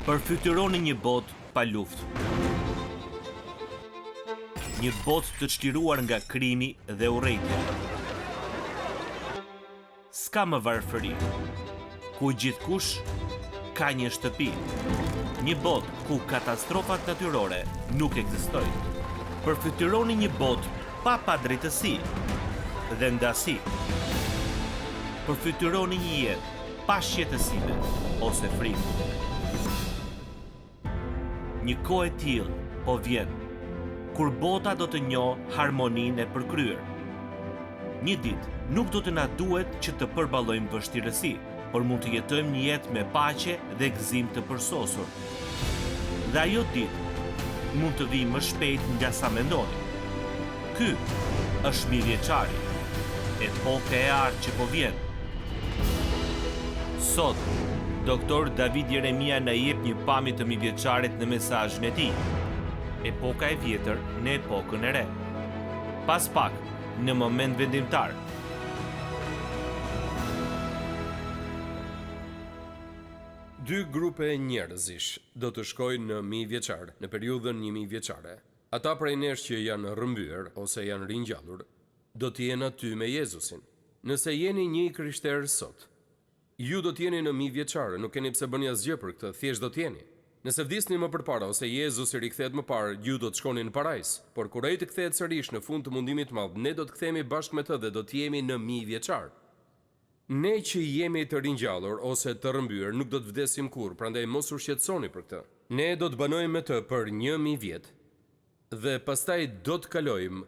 Përfytyroni një botë pa luftë. Një botë të çliruar nga krimi dhe urrejtja. S'ka më varfëri, ku gjithkush ka një shtëpi. Një botë ku katastrofat natyrore nuk ekzistojnë. Përfytyroni një botë pa padrejtësi dhe ndasi. Përfytyroni një jetë pa shqetësime ose frikë. Një kohë e tillë po vjen, kur bota do të njohë harmoninë e përkryer. Një ditë nuk do të na duhet që të përballojmë vështirësi, por mund të jetojmë një jetë me paqe dhe gëzim të përsosur. Dhe ajo ditë mund të vijë më shpejt nga sa mendoni. Ky është mijëvjeçari, epoka e artë që po vjen. Sot, Doktor David Jeremia na jep një pamje të mijëvjeçarit në mesazhin e tij. Epoka e vjetër në epokën e re. Pas pak, në moment vendimtar. Dy grupe njerëzish do të shkojnë në mijëvjeçar, në periudhën 1000 vjeçare. Ata prej nesh që janë rrëmbyer ose janë ringjallur, do të jenë aty me Jezusin. Nëse jeni një krishter sot, ju do t'jeni në 1000 vjeçare, nuk keni pse bëni asgjë për këtë, thjesht do t'jeni. Nëse vdisni më përpara ose Jezusi rikthehet më parë, ju do të shkoni në parajs. Por kur ai të kthehet sërish në fund të mundimit të madh, ne do të kthehemi bashkë me të dhe do të jemi në 1000 vjeçar. Ne që jemi të ringjallur ose të rrëmbyer nuk do të vdesim kurrë, prandaj mos u shqetësoni për këtë. Ne do të banojmë me të për 1000 vjet dhe pastaj do të kalojmë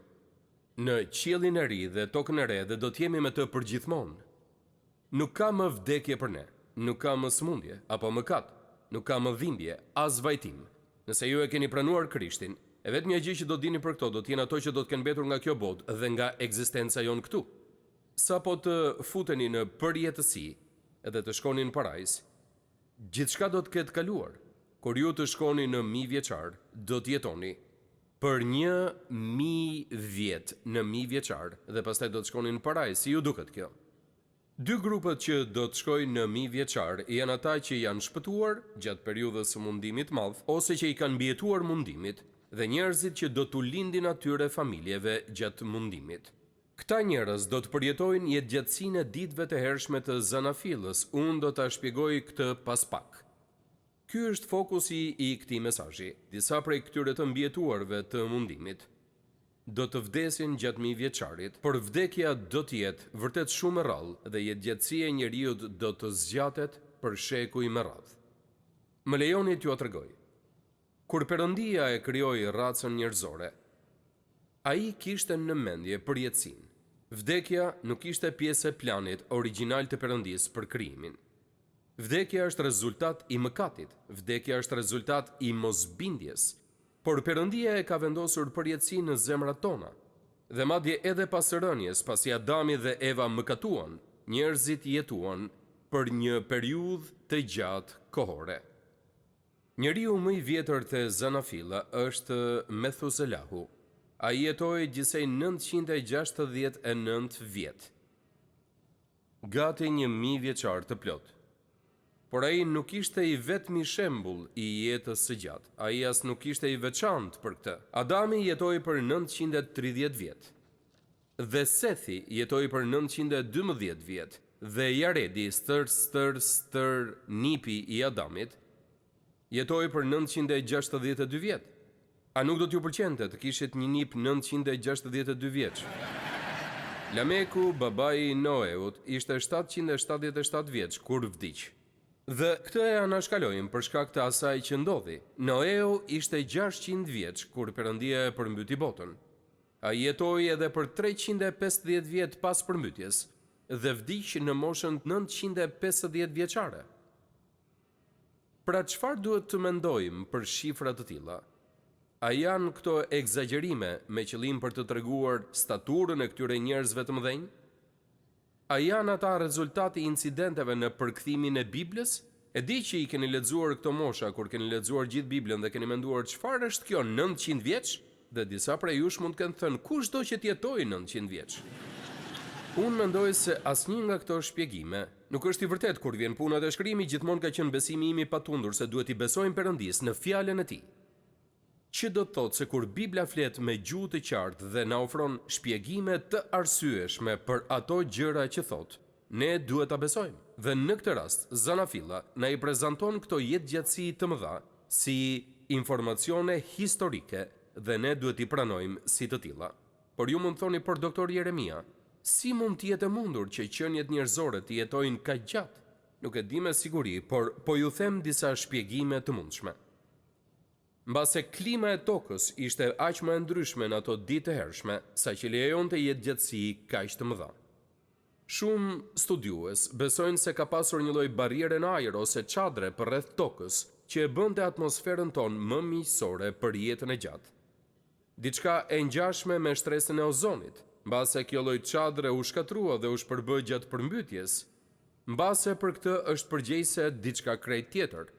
në qiellin e ri dhe tokën e re dhe do të jemi me të përgjithmonë. Nuk ka më vdekje për ne, nuk ka më smundje apo mëkat, nuk ka më dhimbje, as vajtim. Nëse ju e keni pranuar Krishtin, e vetmja gjë që do dini për këto do të jenë ato që do të kenë mbetur nga kjo botë dhe nga ekzistenca jonë këtu. Sa po të futeni në përjetësi edhe të shkoni në parajs, gjithçka do të ketë kaluar. Kur ju të shkoni në 1000 vjeçar, do të jetoni për 1000 vjet në 1000 vjeçar dhe pastaj do të shkoni në parajs, si ju duket kjo. Dy grupet që do të shkojnë në 1000 vjeçar janë ata që janë shpëtuar gjatë periudhës së mundimit të madh ose që i kanë mbijetuar mundimit dhe njerëzit që do t'u lindin atyre familjeve gjatë mundimit. Këta njerëz do të përjetojnë jetëgjatësinë e ditëve të hershme të zanafillës. Unë do ta shpjegoj këtë pas pak. Ky është fokusi i këtij mesazhi. Disa prej këtyre të mbijetuarve të mundimit do të vdesin gjatë 1000 vjeçarit, por vdekja do të jetë vërtet shumë e rrallë dhe jetëgjatësia e njeriu do të zgjatet për shekuj me radhë. Më lejoni t'ju tregoj. Kur Perëndia e krijoi racën njerëzore, ai kishte në mendje përjetësinë. Vdekja nuk ishte pjesë e planit origjinal të Perëndisë për krijimin. Vdekja është rezultat i mëkatit, vdekja është rezultat i mosbindjes. Por Perëndia e ka vendosur përjetësinë në zemrat tona. Dhe madje edhe pas rënies, pasi Adami dhe Eva mëkatuan, njerëzit jetuan për një periudhë të gjatë kohore. Njeriu më i vjetër te zanafilla është Methuselahu. Ai jetoi gjithsej 969 vjet. Gati 1000 vjeçar të plot. Por ai nuk ishte i vetmi shembull i jetës së gjatë. Ai as nuk ishte i veçantë për këtë. Adami jetoi për 930 vjet. Dhe Sethi jetoi për 912 vjet. Dhe Jaredi, stër nipi i Adamit, jetoi për 962 vjet. A nuk do t'ju pëlqente të kishit një nip 962 vjeç? Lameku, babai i Noeut, ishte 777 vjeç kur vdiq. Dhe këtë e anashkalojmë për shkak të asaj që ndodhi. Noeu ishte 600 vjeç kur Perëndia e përmbyti botën. Ai jetoi edhe për 350 vjet pas përmbytjes dhe vdiq në moshën 950 vjeçare. Pra çfarë duhet të mendojmë për shifra të tilla? A janë këto egzagjerime me qëllim për të treguar staturën e këtyre njerëzve të mëdhenj? A janë ata rezultati i incidenteve në përkthimin e Biblës? E di që i keni lexuar këto mosha kur keni lexuar gjithë Biblën dhe keni menduar çfarë është kjo 900 vjeç? Dhe disa prej jush mund të kenë thënë kushdo që të jetojë 900 vjeç. Unë mendoj se asnjë nga këto shpjegime Nuk është i vërtet kur vjen puna te shkrimi, gjithmonë ka qenë besimi im i patundur se duhet i besojmë Perëndis në fjalën e tij. Që do të thotë se kur Bibla flet me gjuhë të qartë dhe na ofron shpjegime të arsyeshme për ato gjëra që thot, ne duhet ta besojmë. Dhe në këtë rast, Zanafilla na i prezanton këto jetëgjatësi të mëdha si informacione historike dhe ne duhet i pranojmë si të tilla. Por ju mund thoni, por doktor Jeremia, si mund të jetë e mundur që qenjet njerëzore të jetojnë kaq gjatë? Nuk e di me siguri, por po ju them disa shpjegime të mundshme. Mbase klima e tokës ishte aq më e ndryshme në ato ditë të hershme, sa që lejonte jetëgjatësi kaq të mëdha. Shumë studiues besojnë se ka pasur një lloj barriere në ajër ose çadre përreth tokës që e bënte atmosferën tonë më miqësore për jetën e gjatë. Diçka e ngjashme me shtresën e ozonit, mbase kjo lloj çadre u shkatrua dhe u shpërbë gjatë përmbytjes, mbase për këtë është përgjegjëse diçka krejt tjetër.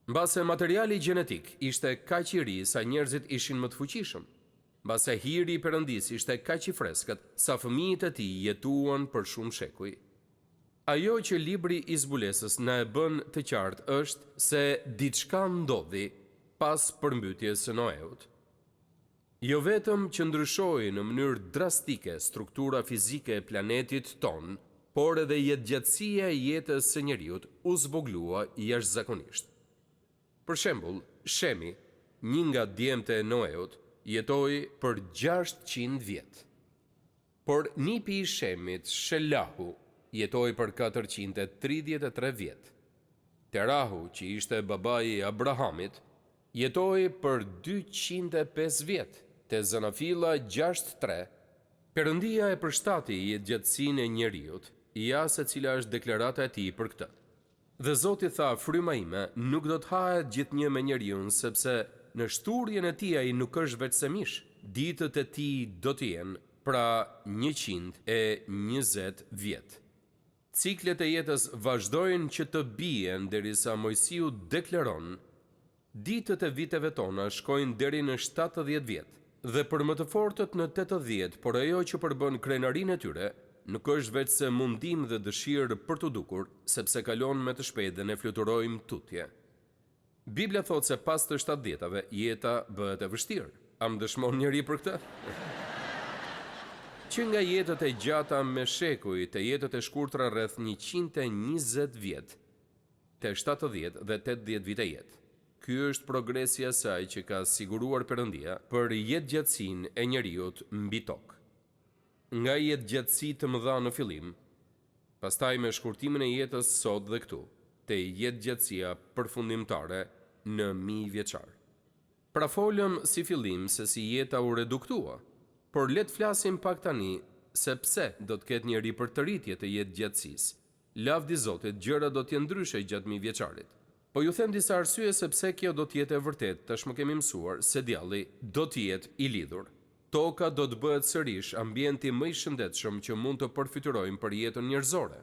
Mbase materiali gjenetik ishte kaq i ri sa njerëzit ishin më të fuqishëm. Mbase hiri i Perëndis ishte kaq i freskët sa fëmijët e tij jetuan për shumë shekuj. Ajo që libri i zbulesës na e bën të qartë është se diçka ndodhi pas përmbytjes së Noeut. Jo vetëm që ndryshoi në mënyrë drastike struktura fizike e planetit ton, por edhe jetëgjatësia e jetës së njeriut u zvoglua jashtëzakonisht. Për shembull, Shemi, një nga djemtë e Noeut, jetoi për 600 vjet. Por nipi i Shemit, Shelahu, jetoi për 433 vjet. Terahu, që ishte babai i Abrahamit, jetoi për 205 vjet. Te Zanafilla 63, Perëndia e përshtati jetëgjatësinë e njeriut, ja se cila është deklarata e tij për këtë. Dhe Zoti tha, fryma ime nuk do të hahet gjithnjë me njeriun, sepse në shturjen e tij ai nuk është veç se mish. Ditët e tij do të jenë pra 120 vjet. Ciklet e jetës vazhdojnë që të bien derisa Mojsiu deklaron, ditët e viteve tona shkojnë deri në 70 vjet. Dhe për më të fortët në 80, por ajo që përbën krenarinë e tyre, nuk është veç se mundim dhe dëshirë për të dukur, sepse kalon me të shpejtë dhe ne fluturojmë tutje. Biblia thot se pas të 70-ave, jeta bëhet e vështirë. A më dëshmon njëri për këtë? Që nga jetët e gjata me shekuj të jetët e shkurtra rreth 120 vjet, te 70 dhe 80 vite jetë. Ky është progresi i asaj që ka siguruar Perëndia për jetëgjatësinë e njeriut mbi tokë. Nga jetëgjatësi të mëdha në fillim, pastaj me shkurtimin e jetës sot dhe këtu, te jetëgjatësia përfundimtare në 1000 vjeçar. Pra folëm si fillim se si jeta u reduktua, por le të flasim pak tani se pse do të ketë njeri për të rritje të jetëgjatësisë. Lavdi Zotit, gjëra do të jenë ndryshe gjatë 1000 vjeçarit. Po ju them disa arsye sepse kjo do të jetë e vërtetë. Tashmë kemi mësuar se djalli do të jetë i lidhur. Toka do të bëhet sërish ambienti më i shëndetshëm që mund të përfytyrojmë për jetën njerëzore.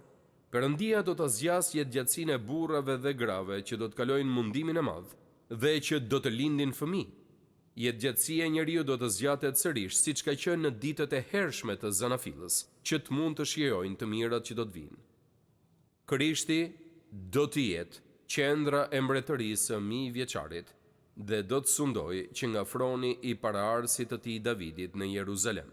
Perëndia do të zgjasë jetëgjatësinë e burrave dhe grave që do të kalojnë mundimin e madh dhe që do të lindin fëmijë. Jetëgjatësia e njeriu do të zgjatet sërish siç ka qenë në ditët e hershme të Zanafillës, që të mund të shijojnë të mirat që do të vinë. Krishti do të jetë qendra e mbretërisë së 1000 vjeçarit dhe do të sundoj që nga froni i paraardhësit të tij Davidit në Jeruzalem.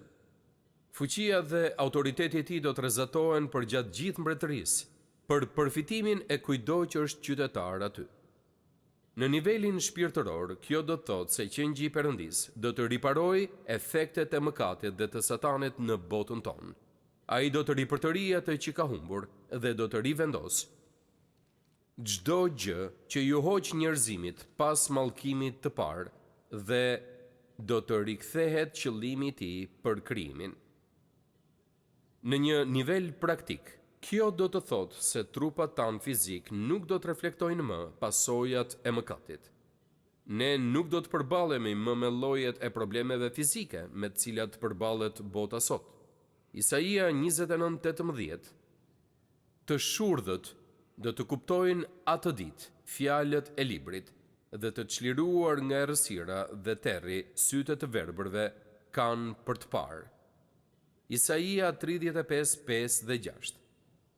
Fuqia dhe autoriteti i tij do të rrezatohen për gjatë gjithë mbretërisë, për përfitimin e kujdo që është qytetar aty. Në nivelin shpirtëror, kjo do të thotë se qengji i Perëndis do të riparojë efektet e mëkatit dhe të Satanit në botën tonë. Ai do të ripërtërijë atë që ka humbur dhe do të rivendosë çdo gjë që ju hoq njerëzimit pas mallkimit të parë dhe do të rikthehet qëllimi i tij për krijimin. Në një nivel praktik, kjo do të thotë se trupat tanë fizik nuk do të reflektojnë më pasojat e mëkatit. Ne nuk do të përballemi më me llojet e problemeve fizike me të cilat përballet bota sot. Isaia 29:18 Të shurdhët do të kuptojnë atë ditë fjalët e librit dhe të çliruar nga errësira dhe terri sytë të verbërve kanë për të parë. Isaia 35:5 dhe 6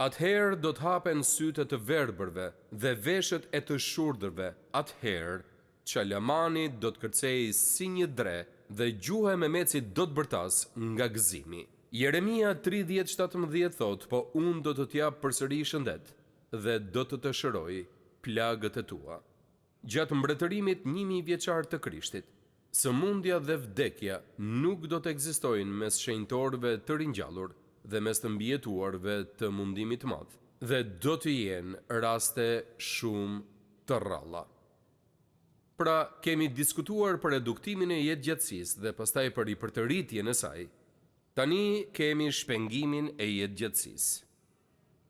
Atëherë do të hapen sytë e të verbërve dhe veshët e të shurdërve. Atëherë Qalamani do të kërcej si një dre dhe gjuha e Mehmetit do të bërtas nga gëzimi. Jeremia 30:17 thot, po unë do të t'jap përsëri shëndet dhe do të të shëroj plagët e tua. Gjatë mbretërimit 1000 vjeçar të Krishtit, sëmundja dhe vdekja nuk do të ekzistojnë mes shenjtorëve të ringjallur dhe mes të mbijetuarve të mundimit të madh, dhe do të jenë raste shumë të rralla. Pra, kemi diskutuar për reduktimin e jetëgjatësisë dhe pastaj për ripërtëritjen e saj. Tani kemi shpengimin e jetëgjatësisë.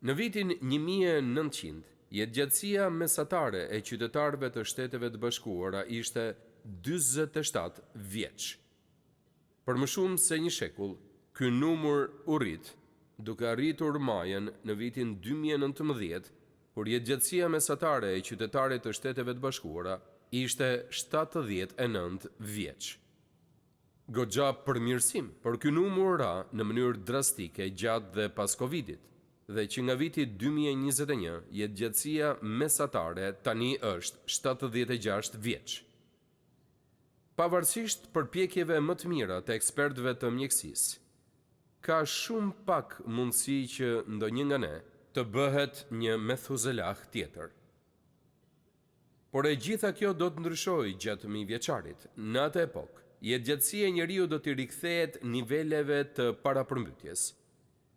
Në vitin 1900, jetëgjatësia mesatare e qytetarëve të Shteteve të Bashkuara ishte 47 vjeç. Për më shumë se një shekull, ky numër u rrit, duke arritur majën në vitin 2019, kur jetëgjatësia mesatare e qytetarit të Shteteve të Bashkuara ishte 79 vjeç. Goxha përmirësim, por ky numër ra në mënyrë drastike gjatë dhe pas Covidit, dhe që nga viti 2021 jetëgjatësia mesatare tani është 76 vjeç. Pavarësisht përpjekjeve më të mira të ekspertëve të mjekësisë, ka shumë pak mundësi që ndonjë nga ne të bëhet një Methuselah tjetër. Por e gjitha kjo do të ndryshojë gjatë 1000 vjeçarit. Në atë epokë, jetëgjatësia e njeriu do të rikthehet niveleve të parapërmbytjes.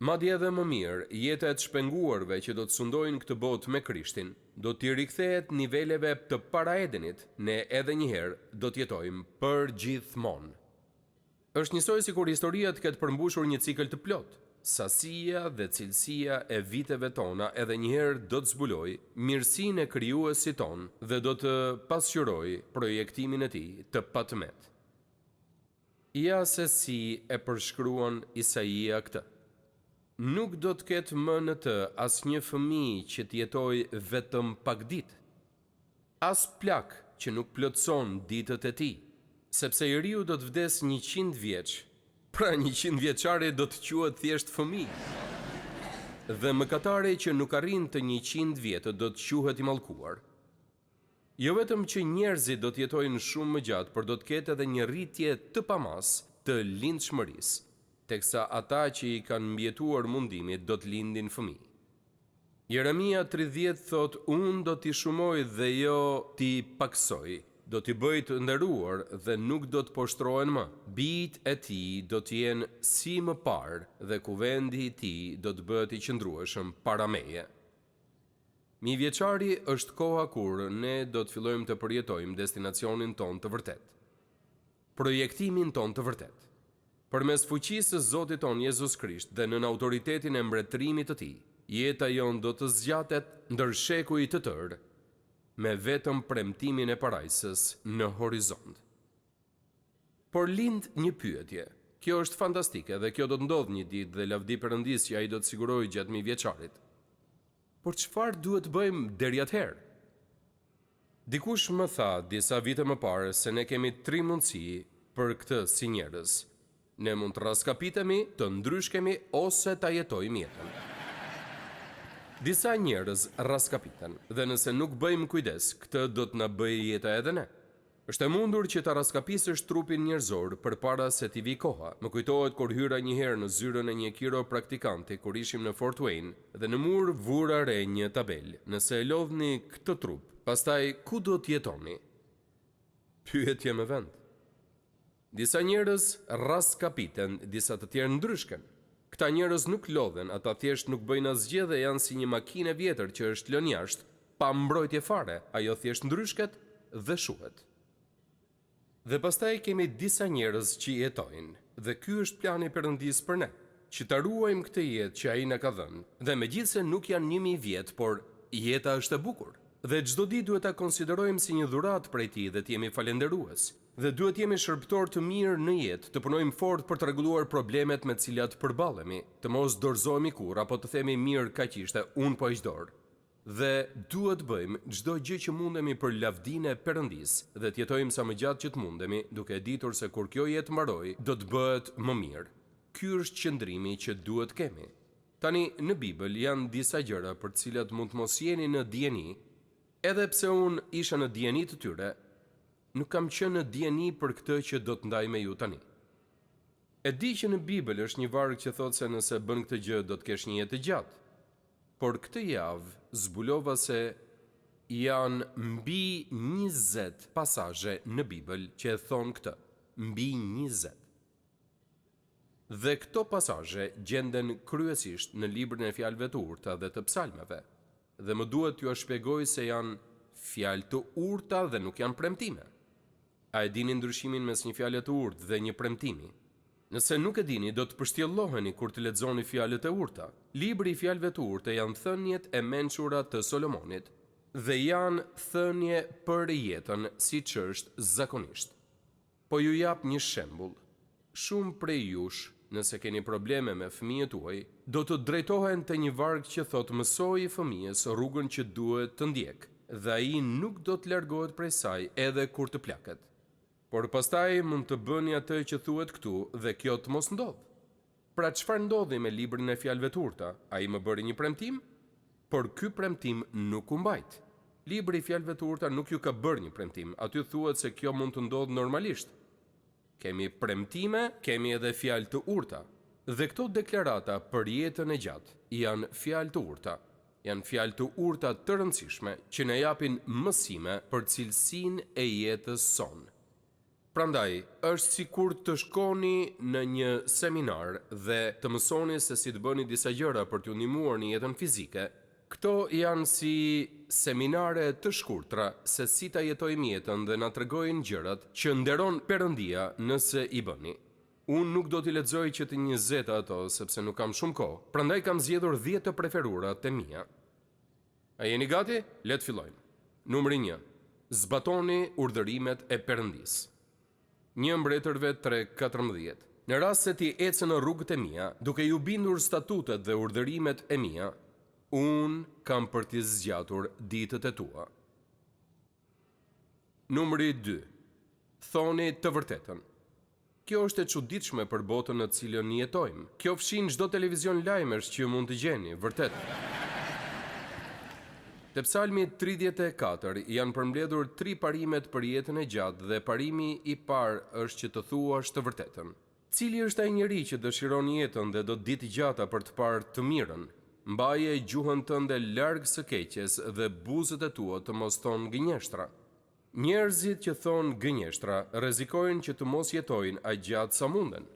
Madje edhe më mirë, jeta e të shpenguarve që do të sundojnë këtë botë me Krishtin, do të rikthehet niveleve të paraedenit. Ne edhe një herë do të jetojmë përgjithmonë. Është njësoj si kur historia të ketë përmbushur një cikël të plotë. Sasia dhe cilësia e viteve tona edhe njëherë do të zbuloj mirësinë e krijuesit ton dhe do të pasqyroj projektimin e tij të patmet. Ja se si e përshkruan Isaia këtë. Nuk do të ketë më në të asnjë fëmijë që të jetojë vetëm pak ditë, as plak që nuk plotëson ditët e tij, sepse njeriu do të vdes 100 vjeç. Pra 100 vjeçari do të quhet thjesht fëmijë. Dhe mëkatari që nuk arrin të 100 vjetë do të quhet i mallkuar. Jo vetëm që njerëzit do të jetojnë shumë më gjatë, por do të ketë edhe një rritje të pamas të lindshmërisë, teksa ata që i kanë mbijetuar mundimit do të lindin fëmijë. Jeremia 30 thot, unë do t'i shumoj dhe jo t'i paksoj. Do t'i bëj të nderuar dhe nuk do të poshtrohen më. Bijtë e tij do të jenë si më parë dhe kuvendi i tij do të bëhet i qëndrueshëm para meje. 1000 vjeçari është koha kur ne do të fillojmë të përjetojmë destinacionin ton të vërtet. Projektimin ton të vërtet. Përmes fuqisë së Zotit ton Jezus Krisht dhe nën autoritetin e mbretërimit të tij, jeta jon do të zgjatet ndër shekuj të tërë, me vetëm premtimin e parajsës në horizont. Por lind një pyetje. Kjo është fantastike dhe kjo do të ndodhë një ditë dhe lavdi Perëndis që ai do të sigurojë gjatë 1000 vjeçarit. Por çfarë duhet bëjmë deri atëherë? Dikush më tha disa vite më parë se ne kemi 3 mundësi për këtë si njerëz. Ne mund të raskapitemi, të ndryshkemi ose ta jetojmë jetën. Disa njerëz raskapiten dhe nëse nuk bëjmë kujdes, këtë do të na bëjë jeta edhe ne. Është e mundur që ta raskapisësh trupin njerëzor përpara se t'i vi koha. Më kujtohet kur hyra një herë në zyrën e një kiropraktikanti kur ishim në Fort Wayne dhe në mur vura re një tabelë. Nëse e lodhni këtë trup, pastaj ku do të jetoni? Pyetje me vend. Disa njerëz raskapiten, disa të tjerë ndryshken. Këta njerëz nuk lodhen, ata thjesht nuk bëjnë asgjë dhe janë si një makinë e vjetër që është lënë jashtë, pa mbrojtje fare, ajo thjesht ndryshket dhe shuhet. Dhe pastaj kemi disa njerëz që jetojnë, dhe ky është plani i Perëndis për ne, që ta ruajmë këtë jetë që ai na ka dhënë. Dhe megjithse nuk janë 1000 vjet, por jeta është e bukur. Dhe çdo ditë duhet ta konsiderojmë si një dhuratë prej tij dhe të jemi falënderues. Dhe duhet jemi shërbëtor të mirë në jetë, të punojmë fort për të rregulluar problemet me të cilat përballemi, të mos dorëzohemi kurrë apo të themi mirë kaq ishte, unë po hiq dorë. Dhe duhet bëjmë çdo gjë që mundemi për lavdinë e Perëndis dhe të jetojmë sa më gjatë që të mundemi, duke ditur se kur kjo jetë mbaroj, do të bëhet më mirë. Ky është qëndrimi që duhet kemi. Tani, në Bibël janë disa gjëra për të cilat mund të mos jeni në dieni, edhe pse unë isha në dieni të tyre, nuk kam qenë në dieni për këtë që do të ndaj me ju tani. E di që në Bibël është një varg që thotë se nëse bën këtë gjë do të kesh një jetë të gjatë. Por këtë javë zbulova se janë mbi 20 pasazhe në Bibël që e thonë këtë, mbi 20. Dhe këto pasazhe gjenden kryesisht në librin e fjalëve të urta dhe të psalmeve. Dhe më duhet t'ju shpjegoj se janë fjalë të urta dhe nuk janë premtime. A e dini ndryshimin mes një fjale të urtë dhe një premtimi? Nëse nuk e dini, do të pështjelloheni kur të lexoni fjalët e urta. Libri i fjalëve të urta janë thënjet e mençura të Solomonit dhe janë thënie për jetën siç është zakonisht. Po ju jap një shembull. Shumë prej jush, nëse keni probleme me fëmijët tuaj, do të drejtohen te një varg që thotë mësoji fëmijës rrugën që duhet të ndjek, dhe ai nuk do të largohet prej saj edhe kur të plaket. Por pastaj mund të bëni atë që thuhet këtu dhe kjo të mos ndodh. Pra çfarë ndodhi me librin e fjalëve të urta? Ai më bëri një premtim, por ky premtim nuk u mbajt. Libri i fjalëve të urta nuk ju ka bërë një premtim, aty thuhet se kjo mund të ndodhë normalisht. Kemi premtime, kemi edhe fjalë të urta. Dhe këto deklarata për jetën e gjatë janë fjalë të urta. Janë fjalë të urta të rëndësishme që na japin mësime për cilësinë e jetës sonë. Prandaj, është sikur të shkoni në një seminar dhe të mësoni se si të bëni disa gjëra për t'ju ndihmuar në jetën fizike. Këto janë si seminare të shkurtra se si ta jetojmë jetën dhe na tregojnë gjërat që nderon Perëndia nëse i bëni. Unë nuk do t'i lexoj që të 20 ato sepse nuk kam shumë kohë. Prandaj kam zgjedhur 10 të preferurat e mia. A jeni gati? Le të fillojmë. Numri 1. Zbatoni urdhërimet e Perëndisë. 1 Mbretërve 3:14. Në rast se ti ecën në rrugët e mia, duke ju bindur statutet dhe urdhërimet e mia, unë kam për t'i zgjatur ditët e tua. Numri 2. Thoni të vërtetën. Kjo është e çuditshme për botën në të cilën jetojmë. Kjo fshin çdo televizion lajmesh që mund të gjeni, vërtet. Te Psalmi 34 janë përmbledhur 3 parimet për jetën e gjatë dhe parimi i parë është që të thuash të vërtetën. Cili është ai njeri që dëshiron jetën dhe do ditë gjata për të parë të mirën? Mbaje gjuhën tënde larg së keqes dhe buzët e tua të mos thonë gënjeshtra. Njerëzit që thonë gënjeshtra rrezikojnë që të mos jetojnë aq gjatë sa munden.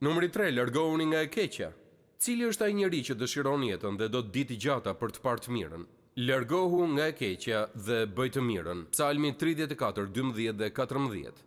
Numri 3, largohuni nga e keqja. Cili është ai njeri që dëshiron jetën dhe do ditë gjata për të parë të mirën? Largohu nga e keqja dhe bëj të mirën. Psalmi 34, 12 dhe 14.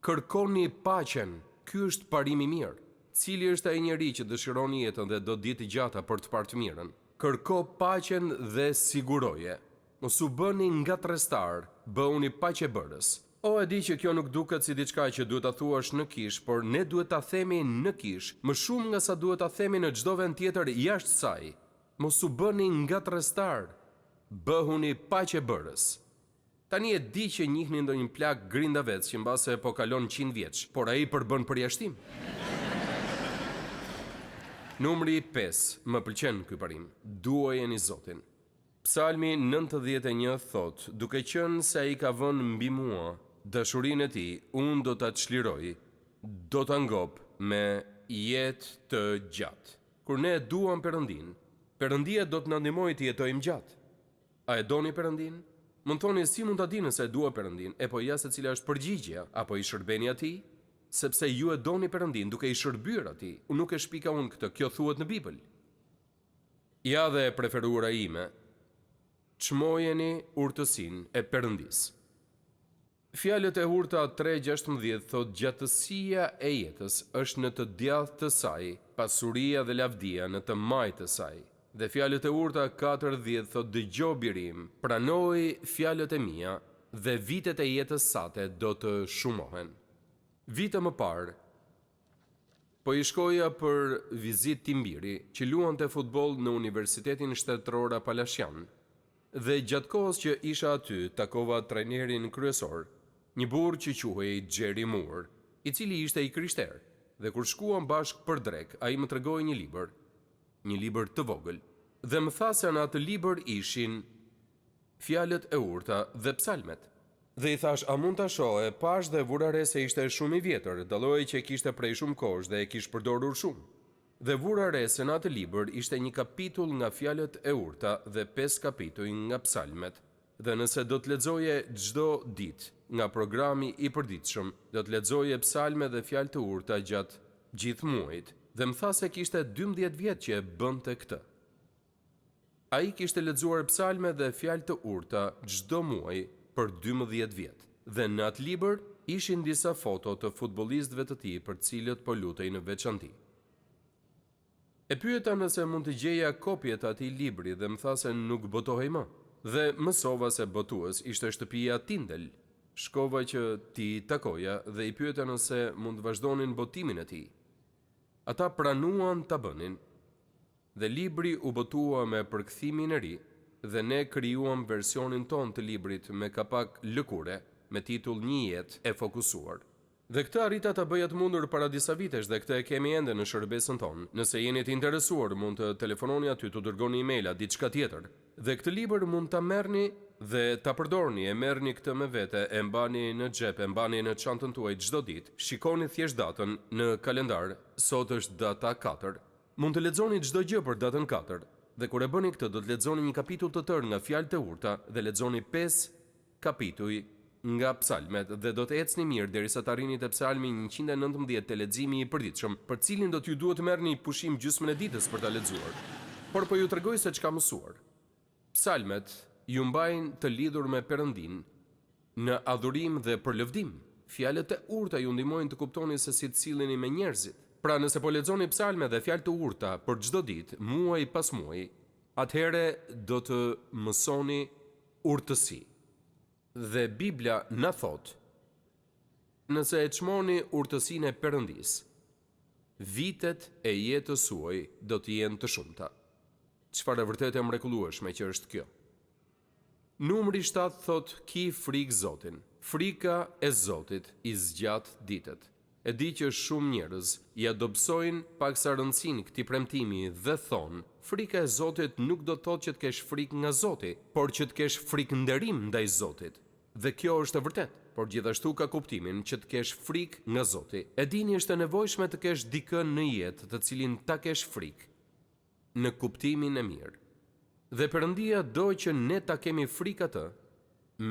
Kërkoni paqen, ky është parimi i mirë. Cili është ai njeri që dëshiron jetën dhe do ditë gjata për të parë të mirën? Kërko paqen dhe siguroje. Mos u bëni ngatrestar, bëuni paqebërës. O, e di që kjo nuk duket si diçka që duhet ta thuash në kish, por ne duhet ta themi në kish, më shumë nga sa duhet ta themi në çdo vend tjetër jashtë saj. Mos u bëni ngatrestar, bëhuni paqebërës. Tani e di që njihni ndonjë plak grindavec që mbase po kalon 100 vjeç, por ai përbën përjashtim. Numri 5, më pëlqen ky parim. Duajeni Zotin. Psalmi 91 thot, duke qenë se ai ka vënë mbi mua dashurinë e tij, unë do ta çliroj, do ta ngop me jetë të gjatë. Kur ne duam Perëndin, Perëndia do të na ndihmojë të jetojmë gjatë. A e doni Perëndin? Mund thoni si mund ta dini se e dua Perëndin? E po ja se cila është përgjigjja, apo i shërbeni atij? Sepse ju e doni Perëndin duke i shërbyer atij. Nuk e shpika unë këtë, kjo thuhet në Bibël. Ja dhe e preferuara ime. Çmojeni urtësinë e Perëndisë. Fjalët e urta 3:16 thot gjatësia e jetës është në të djathtë të saj, pasuria dhe lavdia në të majtë të saj. Dhe fjalët e urta 4:10 thot dëgjoj birim, pranoj fjalët e mia dhe vitet e jetës sate do të shumohen. Vite më parë, po i shkoja për vizitë Timbiri, që luante futboll në Universitetin Shtetëror Appalachian. Dhe gjatë kohës që isha aty, takova trajnerin kryesor, një burr që quhej Jerry Moore, i cili ishte i krishterë. Dhe kur shkuam bashkë për drek, ai më tregoi një libër. një libër të vogël, dhe më tha se në atë libër ishin fjalët e urta dhe psalmet. Dhe i thash, a mund ta shohë? Pash dhe vura re se ishte shumë i vjetër, dalloi që kishte prej shumë kohësh dhe e kishte përdorur shumë. Dhe vura re se në atë libër ishte një kapitull nga fjalët e urta dhe 5 kapituj nga psalmet. Dhe nëse do të lexoje çdo ditë nga programi i përditshëm, do të lexoje psalme dhe fjalë të urta gjatë gjithë muajit. Dhe më tha se kishte 12 vjet që e bënte këtë. Ai kishte lexuar psalme dhe fjalë të urta çdo muaj për 12 vjet. Dhe në atë libër ishin disa foto të futbollistëve të tij për cilët po lutej në veçanti. E pyeta nëse mund të gjeja kopje të atij libri dhe më tha se nuk botohej më. Dhe mësova se botues ishte shtëpia Tindel. Shkova që ti takoja dhe i pyeta nëse mund të vazhdonin botimin e tij. Ata pranuan ta bënin. Dhe libri u botua me përkthimin e ri dhe ne krijuam versionin ton të librit me kapak lëkure me titull Një jetë e fokusuar. Dhe këtë arrita ta bëja të mundur para disa vitesh dhe këtë e kemi ende në shërbesën tonë. Nëse jeni të interesuar, mund të telefononi aty, të dërgoni emaila, diçka tjetër. Dhe këtë libër mund ta merrni dhe ta përdorni, e merrni këtë me vete, e mbani në xhep, e mbani në çantën tuaj çdo ditë. Shikoni thjesht datën në kalendar, sot është data 4. Mund të lexoni çdo gjë për datën 4. Dhe kur e bëni këtë, do të lexoni një kapitull të tërë nga fjalët e urta dhe lexoni 5 kapituj nga psalmet dhe do të ecni mirë derisa të arrini te psalmi 119 te leximi i përditshëm, për cilin do t'ju duhet të merrni pushim gjysmën e ditës për ta lexuar. Por po ju tregoj se çka mësuar. Psalmet ju mbajnë të lidhur me Perëndin në adhurim dhe për lëvdim. Fjalët e urta ju ndihmojnë të kuptoni se si të silleni me njerëzit. Pra nëse po lexoni psalme dhe fjalë të urta për çdo ditë, muaj pas muaji, atëherë do të mësoni urtësi. Dhe Biblia na thot, nëse e çmoni urtësinë e Perëndis, vitet e jetës suaj do të jenë të shumta. Çfarë vërtet e mrekullueshme që është kjo. Numri 7 thot, ki frikë Zotin. Frika e Zotit i zgjat ditët. E di që shumë njerëz ja dobësojnë paksa rëndësinë këtij premtimi dhe thonë, frika e Zotit nuk do të thotë që të kesh frikë nga Zoti, por që të kesh frikë nderim ndaj Zotit. Dhe kjo është e vërtet, por gjithashtu ka kuptimin që të kesh frikë nga Zoti. E dini është e nevojshme të kesh dikën në jetë të cilin ta kesh frikë, në kuptimin e mirë. Dhe Perëndia do që ne ta kemi frikë atë,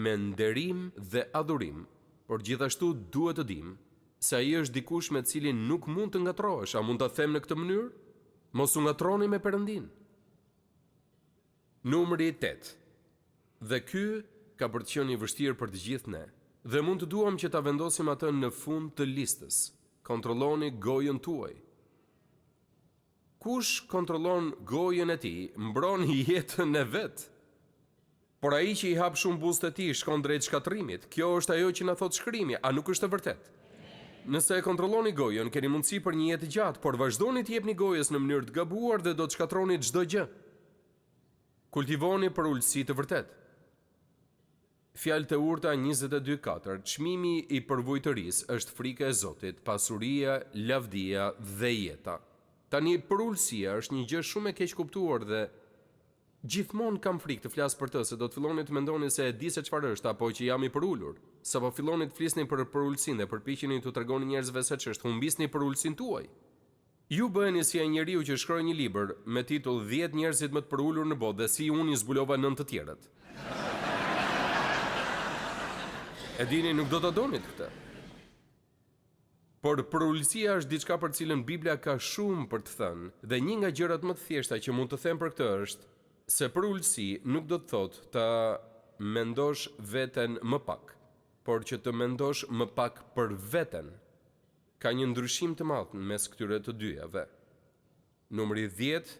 me nderim dhe adhurim, por gjithashtu duhet të dimë se ai është dikush me cilin nuk mund të ngatrohesh. A mund ta them në këtë mënyrë? Mos u ngatroni me Perëndin. Numri 8. Dhe ky ka për të qenë i vështirë për të gjithë ne, dhe mund të duam që ta vendosim atë në fund të listës. Kontrolloni gojën tuaj. Kush kontrollon gojën e tij, mbron jetën e vet. Por ai që i hap shumë buzët e tij shkon drejt shkatrimit. Kjo është ajo që na thot Shkrimi, a nuk është e vërtetë? Nëse e kontrolloni gojën, keni mundësi për një jetë gjatë, por vazhdoni të jepni gojës në mënyrë të gabuar dhe do të shkatroni çdo gjë. Kultivoni për ulësi të vërtetë. Fjalët e urta 22:4. Çmimi i përvojtërisë është frika e Zotit, pasuria, lavdia dhe jeta. Tani përulësia është një gjë shumë e keq kuptuar dhe gjithmonë kam frikë të flas për të, se do të filloni të mendoni se e di se çfarë është apo që jam i përulur. Sapo filloni të flisni për përulësinë dhe përpiqeni të tregoni njerëzve se ç'është, humbisni përulësinë tuaj. Ju bëheni si ai njeriu që shkroi një libër me titull 10 njerëzit më të përulur në botë dhe si unë i zbulova 9 të tjerët. E dini, nuk do ta donit këtë. Por përulësia është diçka për cilën Biblia ka shumë për të thënë, dhe një nga gjërat më të thjeshta që mund të them për këtë është se përulësi nuk do të thotë ta mendosh veten më pak, por që të mendosh më pak për veten. Ka një ndryshim të madh mes këtyre të dyjave. Numri 10.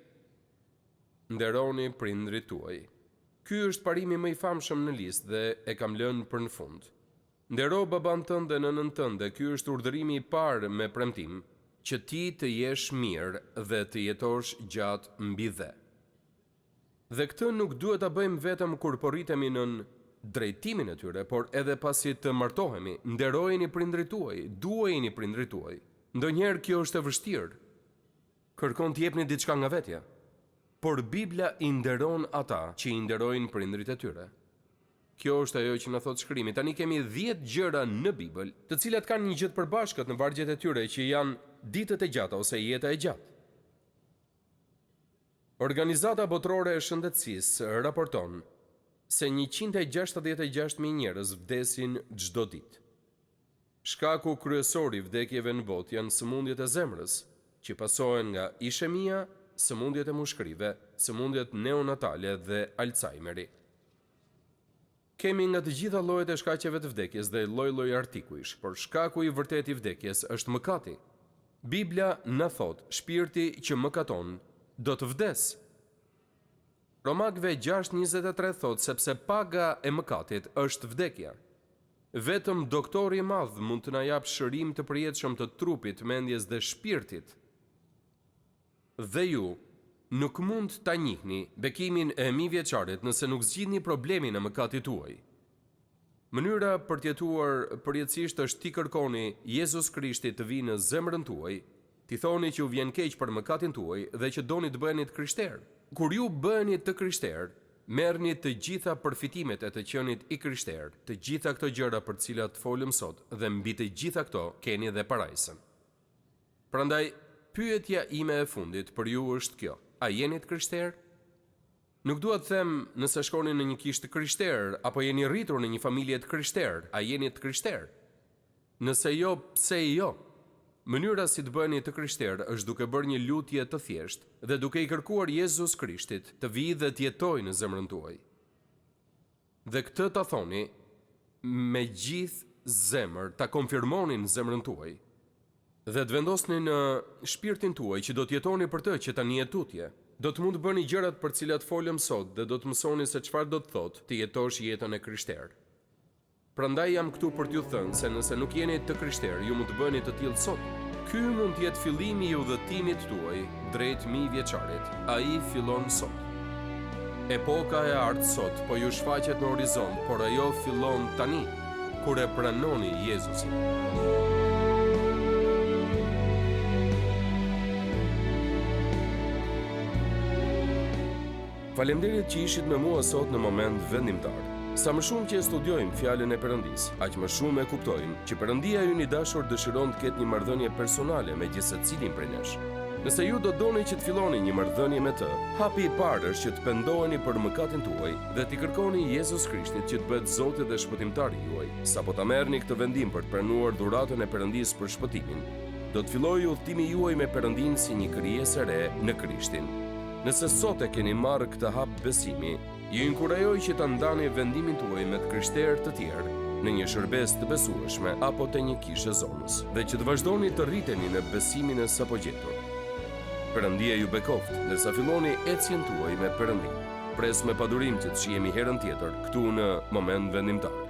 Nderoni prindrit tuaj. Ky është parimi më i famshëm në listë dhe e kam lënë për në fund. Ndero baban tënd dhe nënën tënde, ky është urdhërimi i parë me premtim, që ti të jesh mirë dhe të jetosh gjatë mbi dhe. Dhe këtë nuk duhet ta bëjmë vetëm kur po rritemi në drejtimin e tyre, por edhe pasi të martohemi. Nderojeni prindrit tuaj, duajini prindrit tuaj. Ndonjëherë kjo është e vështirë. Kërkon të jepni diçka nga vetja. por Bibla i nderon ata që i nderojnë prindrit e tyre. Kjo është ajo që na thot shkrimi. Tani kemi 10 gjëra në Bibël, të cilat kanë një gjë të përbashkët në vargjet e tyre që janë ditët e gjata ose jeta e gjatë. Organizata Botërore e Shëndetësisë raporton se 166.000 njerëz vdesin çdo ditë. Shkaku kryesor i vdekjeve në botë janë sëmundjet e zemrës, që pasohen nga ishemia, sëmundjet e mushkërive, sëmundjet neonatale dhe Alzheimeri. Kemi nga të gjitha llojet e shkaqeve të vdekjes dhe lloj-lloj artikujsh, por shkaku i vërtet i vdekjes është mëkati. Bibla na thot, shpirti që mëkaton do të vdes. Romakëve 6:23 thot sepse paga e mëkatit është vdekja. Vetëm doktori i madh mund të na japë shërim të përjetshëm të trupit, mendjes dhe shpirtit. Dhe ju nuk mund ta njihni bekimin e mijëvjeçarit nëse nuk zgjidhni problemin e mëkatit tuaj. Mënyra për të jetuar përjetësisht është ti kërkoni Jezus Krishtit të vijë në zemrën tuaj, ti thoni që u vjen keq për mëkatin tuaj dhe që doni të bëheni të krishterë. Kur ju bëheni të krishterë, merrni të gjitha përfitimet e të qenit i krishterë, të gjitha këto gjëra për të cilat folëm sot, dhe mbi të gjitha këto keni dhe parajsën. Prandaj, pyetja ime e fundit për ju është kjo: a jeni të krishterë? Nuk dua të them nëse shkoni në një kishë të krishterë apo jeni rritur në një familje të krishterë, a jeni të krishterë? Nëse jo, pse jo? Mënyra si të bëheni të krishterë është duke bërë një lutje të thjeshtë dhe duke i kërkuar Jezus Krishtit të vijë dhe të jetojë në zemrën tuaj. Dhe këtë ta thoni me gjithë zemër, ta konfirmoni në zemrën tuaj dhe të vendosni në shpirtin tuaj që do të jetoni për të që tani je tutje. Do të mund të bëni gjërat për cilat folëm sot dhe do të mësoni se çfarë do të thotë të jetosh jetën e krishterë. Prandaj jam këtu për t'ju thënë se nëse nuk jeni të krishterë, ju mund të bëni të tillë sot. Ky mund të jetë fillimi i udhëtimit tuaj drejt mijëvjeçarit. Ai fillon sot. Epoka e ardhë sot po ju shfaqet në horizont, por ajo fillon tani, kur e pranoni Jezusin. Faleminderit që ishit me mua sot në moment vendimtar. Sa më shumë që e studiojmë fjalën e Perëndis, aq më shumë e kuptojmë që Perëndia ynë i dashur dëshiron të ketë një marrëdhënie personale me gjithë secilin prej nesh. Nëse ju do doni që të filloni një marrëdhënie me të, hapi i parë është që të pendoheni për mëkatin tuaj dhe t'i kërkoni Jezus Krishtit që të bëhet Zoti dhe shpëtimtari juaj. Sapo ta merrni këtë vendim për të pranuar dhuratën e Perëndis për shpëtimin, do të fillojë udhëtimi juaj me Perëndin si një krijesë e re në Krishtin. Nëse sot e keni marrë këtë hap besimi, ju inkurajoj që ta ndani vendimin tuaj me të krishterë të tjerë në një shërbes të besueshme apo te një kishë zonës dhe që të vazhdoni të rriteni në besimin e sapo gjetur. Perëndia ju bekoft ndërsa filloni ecjen tuaj me Perëndin. Pres me padurim që të shihemi herën tjetër këtu në moment vendimtar.